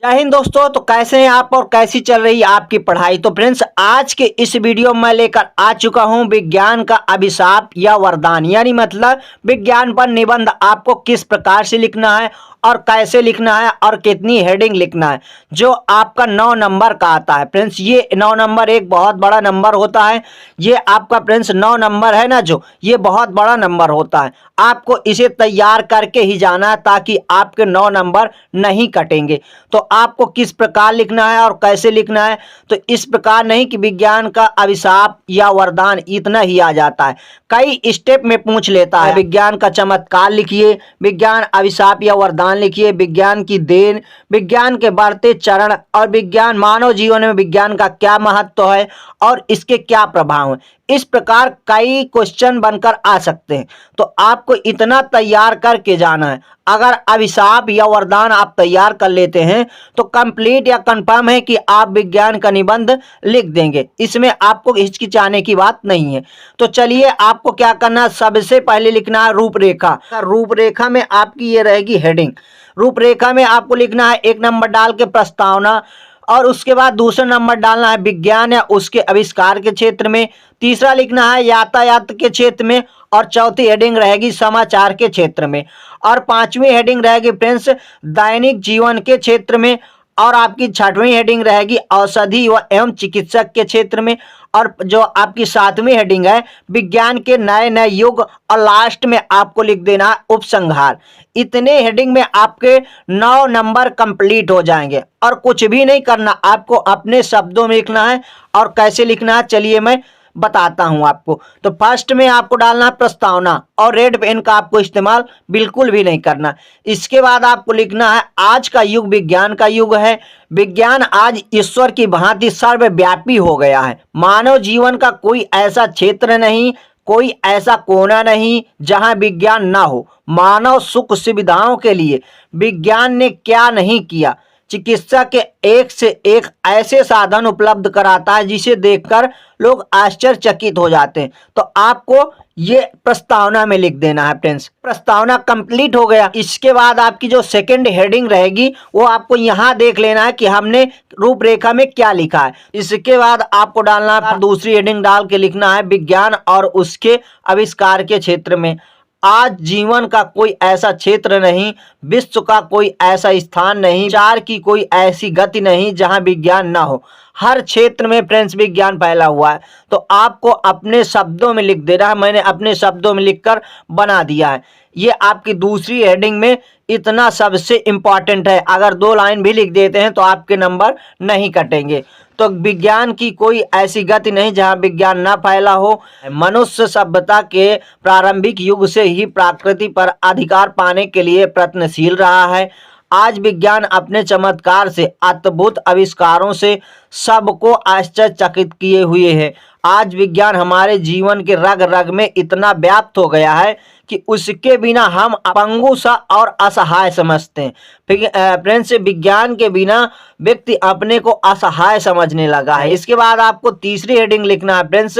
जय हिंद दोस्तों। तो कैसे हैं आप और कैसी चल रही है आपकी पढ़ाई। तो फ्रेंड्स, आज के इस वीडियो में मैं लेकर आ चुका हूं विज्ञान का अभिशाप या वरदान, यानी मतलब विज्ञान पर निबंध आपको किस प्रकार से लिखना है और कैसे लिखना है और कितनी हेडिंग लिखना है, जो आपका 9 नंबर का आता है। फ्रेंड्स, ये 9 नंबर एक बहुत बड़ा नंबर होता है। ये आपका फ्रेंड्स 9 नंबर है ना, जो ये बहुत बड़ा नंबर होता है। आपको इसे तैयार करके ही जाना है ताकि आपके 9 नंबर नहीं कटेंगे। तो आपको किस प्रकार लिखना है और कैसे लिखना है, तो इस प्रकार नहीं कि विज्ञान का अभिशाप या वरदान इतना ही आ जाता है, कई स्टेप में पूछ लेता है। विज्ञान का चमत्कार लिखिए, विज्ञान अभिशाप या वरदान लिखिए, विज्ञान की देन, विज्ञान के बढ़ते चरण और विज्ञान मानव जीवन में विज्ञान का क्या महत्व है और इसके क्या प्रभाव हैं। इस प्रकार कई क्वेश्चन बनकर आ सकते हैं। तो आपको इतना तैयार करके जाना है। अगर अभिशाप या वरदान आप तैयार कर लेते हैं तो कंप्लीट या कंफर्म है कि आप विज्ञान का निबंध लिख देंगे। इसमें आपको हिचकिचाने की बात नहीं है। तो चलिए, आपको क्या करना है, सबसे पहले लिखना है रूपरेखा। रूपरेखा में आपकी ये रहेगी हेडिंग। रूपरेखा में आपको लिखना है 1 नंबर डाल के प्रस्तावना, और उसके बाद दूसरा नंबर डालना है विज्ञान या उसके आविष्कार के क्षेत्र में, तीसरा लिखना है यातायात के क्षेत्र में, और चौथी हेडिंग रहेगी समाचार के क्षेत्र में, और पांचवी हेडिंग रहेगी फ्रेंड्स दैनिक जीवन के क्षेत्र में, और आपकी छठवीं हेडिंग रहेगी औषधि व एवं चिकित्सक के क्षेत्र में, और जो आपकी सातवीं हेडिंग है विज्ञान के नए नए युग, और लास्ट में आपको लिख देना है उपसंहार। इतने हेडिंग में आपके 9 नंबर कंप्लीट हो जाएंगे और कुछ भी नहीं करना, आपको अपने शब्दों में लिखना है। और कैसे लिखना है चलिए मैं बताता हूं आपको। तो फर्स्ट में आपको डालना है प्रस्तावना, और रेड पेन का आपको इस्तेमाल बिल्कुल भी नहीं करना। इसके बाद आपको लिखना है आज का युग विज्ञान का युग है। विज्ञान आज ईश्वर की भांति सर्वव्यापी हो गया है। मानव जीवन का कोई ऐसा क्षेत्र नहीं, कोई ऐसा कोना नहीं जहां विज्ञान ना हो। मानव सुख सुविधाओं के लिए विज्ञान ने क्या नहीं किया। चिकित्सा के एक से एक ऐसे साधन उपलब्ध कराता है जिसे देखकर लोग आश्चर्यचकित हो जाते हैं। तो आपको ये प्रस्तावना में लिख देना है फ्रेंड्स। प्रस्तावना कंप्लीट हो गया। इसके बाद आपकी जो सेकंड हेडिंग रहेगी वो आपको यहाँ देख लेना है कि हमने रूपरेखा में क्या लिखा है। इसके बाद आपको डालना है दूसरी हेडिंग डाल के लिखना है विज्ञान और उसके आविष्कार के क्षेत्र में। आज जीवन का कोई ऐसा क्षेत्र नहीं, विश्व का कोई ऐसा स्थान नहीं, विचार की कोई ऐसी गति नहीं जहां विज्ञान ना हो। हर क्षेत्र में फ्रेंड्स विज्ञान फैला हुआ है। तो आपको अपने शब्दों में लिख देना है। मैंने अपने शब्दों में लिखकर बना दिया है। ये आपकी दूसरी हेडिंग में इतना सबसे इंपॉर्टेंट है। अगर 2 लाइन भी लिख देते हैं तो आपके नंबर नहीं कटेंगे। तो विज्ञान की कोई ऐसी गति नहीं जहां विज्ञान ना फैला हो। मनुष्य सभ्यता के प्रारंभिक युग से ही प्रकृति पर अधिकार पाने के लिए प्रयत्नशील रहा है। आज विज्ञान अपने चमत्कार से, अद्भुत आविष्कारों से सबको आश्चर्यचकित किए हुए है। आज विज्ञान हमारे जीवन के रग रग में इतना व्याप्त हो गया है कि उसके बिना हम अपंगु सा और असहाय समझते हैं। फ्रेंड्स, विज्ञान के बिना व्यक्ति अपने को असहाय समझने लगा है। इसके बाद आपको तीसरी हेडिंग लिखना है फ्रेंड्स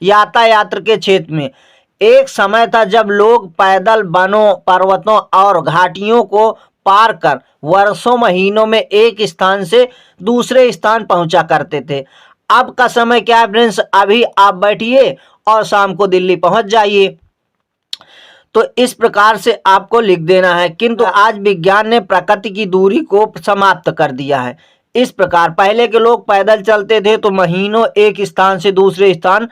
यातायात के क्षेत्र में। एक समय था जब लोग पैदल वनों, पर्वतों और घाटियों को पार कर वर्षों महीनों में एक स्थान से दूसरे स्थान पहुंचा करते थे। अब का समय क्या है फ्रेंड्स, अभी आप बैठिए और शाम को दिल्ली पहुंच जाइए। तो इस प्रकार से आपको लिख देना है। किंतु आज विज्ञान ने प्रकृति की दूरी को समाप्त कर दिया है। इस प्रकार पहले के लोग पैदल चलते थे तो महीनों एक स्थान से दूसरे स्थान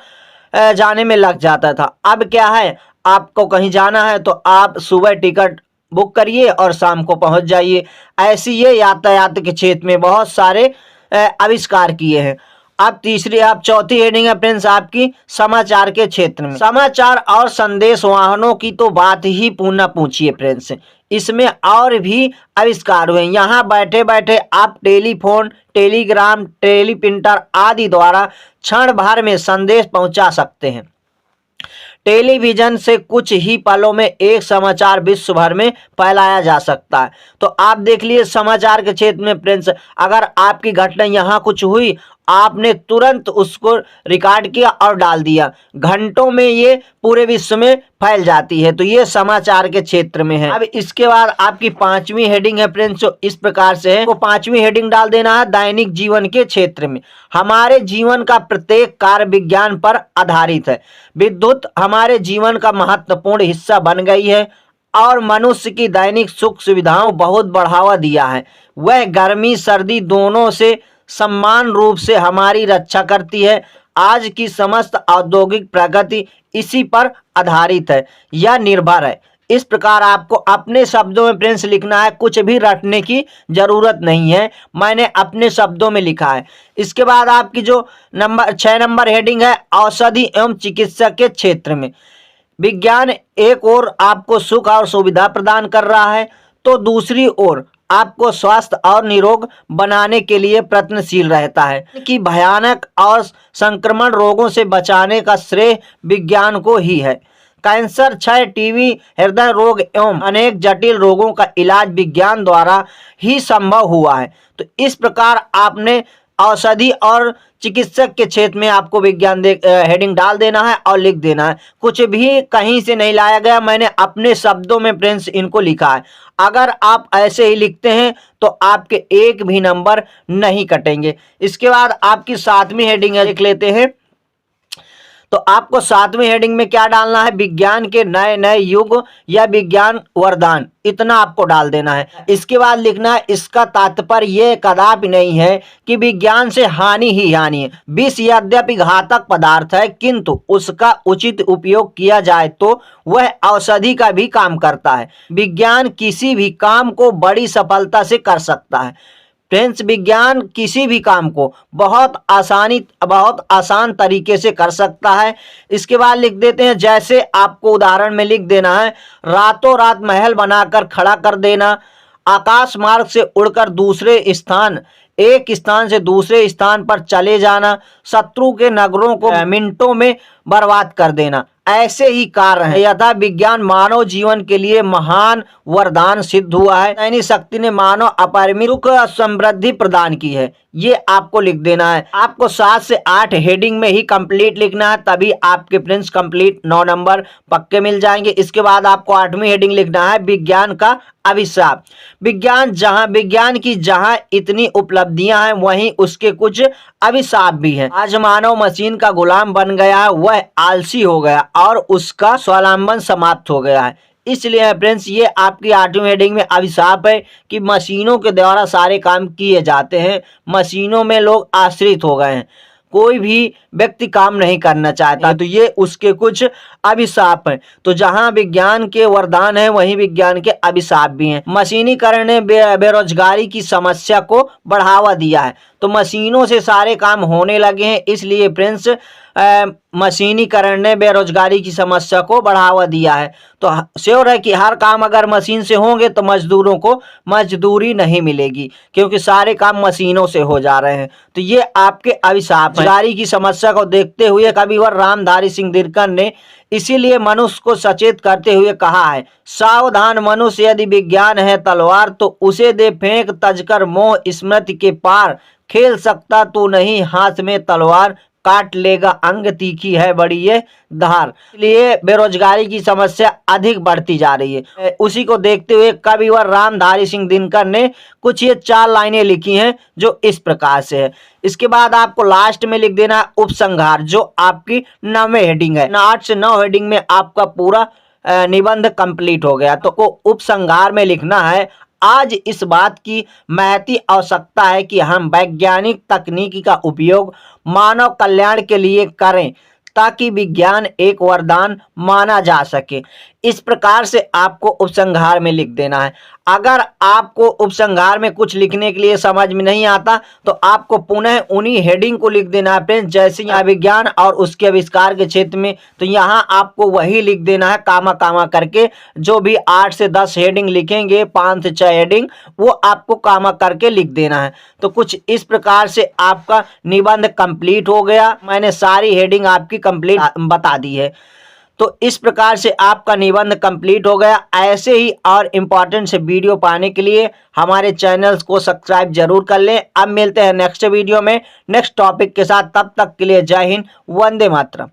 जाने में लग जाता था। अब क्या है, आपको कहीं जाना है तो आप सुबह टिकट बुक करिए और शाम को पहुंच जाइए। ऐसी ये यातायात के क्षेत्र में बहुत सारे आविष्कार किए हैं। अब चौथी हेडिंग है फ्रेंड्स आपकी समाचार के क्षेत्र में। समाचार और संदेश वाहनों की तो बात ही पूछना पूछिए फ्रेंड्स। इसमें और भी आविष्कार हुए। यहाँ बैठे बैठे आप टेलीफोन, टेलीग्राम, टेलीप्रिंटर आदि द्वारा क्षण भर में संदेश पहुंचा सकते हैं। टेलीविजन से कुछ ही पलों में एक समाचार विश्व भर में फैलाया जा सकता है। तो आप देख लिए समाचार के क्षेत्र में फ्रेंड्स, अगर आपकी घटना यहाँ कुछ हुई आपने तुरंत उसको रिकॉर्ड किया और डाल दिया, घंटों में ये पूरे विश्व में फैल जाती है। तो ये समाचार के क्षेत्र में है। अब इसके बाद आपकी पांचवी हेडिंग है फ्रेंड्स, जो इस प्रकार से है। वो पांचवी हेडिंग डाल देना है दैनिक जीवन के क्षेत्र में। हमारे जीवन का प्रत्येक कार्य विज्ञान पर आधारित है। विद्युत हमारे जीवन का महत्वपूर्ण हिस्सा बन गई है और मनुष्य की दैनिक सुख सुविधाओं बहुत बढ़ावा दिया है। वह गर्मी सर्दी दोनों से समान रूप से हमारी रक्षा करती है। आज की समस्त औद्योगिक प्रगति इसी पर आधारित है या निर्भर है। इस प्रकार आपको अपने शब्दों में फ्रेंड्स लिखना है, कुछ भी रटने की जरूरत नहीं है, मैंने अपने शब्दों में लिखा है। इसके बाद आपकी जो 6 नंबर हेडिंग है औषधि एवं चिकित्सा के क्षेत्र में। विज्ञान एक ओर आपको सुख और सुविधा प्रदान कर रहा है तो दूसरी ओर आपको स्वास्थ्य और निरोग बनाने के लिए प्रयत्नशील रहता है कि भयानक और संक्रमण रोगों से बचाने का श्रेय विज्ञान को ही है। कैंसर, क्षय, टीबी, हृदय रोग एवं अनेक जटिल रोगों का इलाज विज्ञान द्वारा ही संभव हुआ है। तो इस प्रकार आपने औषधि और चिकित्सक के क्षेत्र में आपको विज्ञान हेडिंग डाल देना है और लिख देना है। कुछ भी कहीं से नहीं लाया गया, मैंने अपने शब्दों में फ्रेंड्स इनको लिखा है। अगर आप ऐसे ही लिखते हैं तो आपके एक भी नंबर नहीं कटेंगे। इसके बाद आपकी 7वीं हेडिंग है, लिख लेते हैं। तो आपको 7वीं हेडिंग में क्या डालना है, विज्ञान के नए नए युग या विज्ञान वरदान, इतना आपको डाल देना है। इसके बाद लिखना है इसका तात्पर्य ये कदापि नहीं है कि विज्ञान से हानि ही हानि है। विष यद्यपि घातक पदार्थ है किंतु उसका उचित उपयोग किया जाए तो वह औषधि का भी काम करता है। विज्ञान किसी भी काम को बड़ी सफलता से कर सकता है। फ्रेंड्स, विज्ञान किसी भी काम को बहुत आसान तरीके से कर सकता है। इसके बाद लिख देते हैं, जैसे आपको उदाहरण में लिख देना है, रातों रात महल बनाकर खड़ा कर देना, आकाश मार्ग से उड़कर एक स्थान से दूसरे स्थान पर चले जाना, शत्रु के नगरों को मिनटों में बर्बाद कर देना, ऐसे ही कार्य हैं। यथा विज्ञान मानव जीवन के लिए महान वरदान सिद्ध हुआ है। दैनिक शक्ति ने मानव अपरिमित सुख समृद्धि प्रदान की है। ये आपको लिख देना है। आपको 7 से 8 हेडिंग में ही कंप्लीट लिखना है, तभी आपके फ्रेंड्स कंप्लीट 9 नंबर पक्के मिल जाएंगे। इसके बाद आपको 8वीं हेडिंग लिखना है, विज्ञान का अभिशाप। विज्ञान की जहां इतनी उपलब्धियां हैं वहीं उसके कुछ अभिशाप भी हैं। आज मानव मशीन का गुलाम बन गया है, वह आलसी हो गया और उसका स्वावलंबन समाप्त हो गया है। इसलिए फ्रेंड्स, ये आपकी 8वीं हेडिंग में अभिशाप है कि मशीनों के द्वारा सारे काम किए जाते हैं, मशीनों में लोग आश्रित हो गए हैं, कोई भी व्यक्ति काम नहीं करना चाहता। तो ये उसके कुछ अभिशाप हैं। तो जहां विज्ञान के वरदान है वहीं विज्ञान के अभिशाप भी हैं। मशीनीकरण ने बेरोजगारी की समस्या को बढ़ावा दिया है। तो मशीनों से सारे काम होने लगे हैं, इसलिए फ्रेंड्स मशीनीकरण ने बेरोजगारी की समस्या को बढ़ावा दिया है। तो श्योर है कि हर काम अगर मशीन से होंगे तो मजदूरों को मजदूरी नहीं मिलेगी, क्योंकि सारे काम मशीनों से हो जा रहे हैं। तो ये आपके अभिशाप हैं। बेरोजगारी की समस्या को देखते हुए कविवर रामधारी सिंह दिनकर ने इसीलिए मनुष्य को सचेत करते हुए कहा है, सावधान मनुष्य, यदि विज्ञान है तलवार तो उसे दे फेंक, तजकर मोह स्मृति के पार, खेल सकता तू नहीं हाथ में तलवार, काट लेगा अंग तीखी है बड़ी ये धार। इसलिए बेरोजगारी की समस्या अधिक बढ़ती जा रही है। उसी को देखते हुए कविवर रामधारी सिंह दिनकर ने कुछ ये 4 लाइनें लिखी हैं जो इस प्रकार से है। इसके बाद आपको लास्ट में लिख देना है उपसंहार, जो आपकी 9वीं हेडिंग है। 8 से 9 हेडिंग में आपका पूरा निबंध कंप्लीट हो गया। तो उपसंहार में लिखना है, आज इस बात की महती आवश्यकता है कि हम वैज्ञानिक तकनीकी का उपयोग मानव कल्याण के लिए करें ताकि विज्ञान एक वरदान माना जा सके। इस प्रकार से आपको उपसंहार में लिख देना है। अगर आपको उपसंहार में कुछ लिखने के लिए समझ में नहीं आता तो आपको पुनः उन्हीं हेडिंग को लिख देना है फ्रेंड्स। जैसे यहाँ विज्ञान और उसके आविष्कार के क्षेत्र में, तो यहाँ आपको वही लिख देना है कामा कामा करके। जो भी 8 से 10 हेडिंग लिखेंगे, 5 से 6 हेडिंग, वो आपको कामा करके लिख देना है। तो कुछ इस प्रकार से आपका निबंध कंप्लीट हो गया। मैंने सारी हेडिंग आपकी कंप्लीट बता दी है। तो इस प्रकार से आपका निबंध कंप्लीट हो गया। ऐसे ही और इम्पोर्टेंट से वीडियो पाने के लिए हमारे चैनल्स को सब्सक्राइब जरूर कर लें। अब मिलते हैं नेक्स्ट वीडियो में नेक्स्ट टॉपिक के साथ, तब तक के लिए जय हिंद, वंदे मातरम।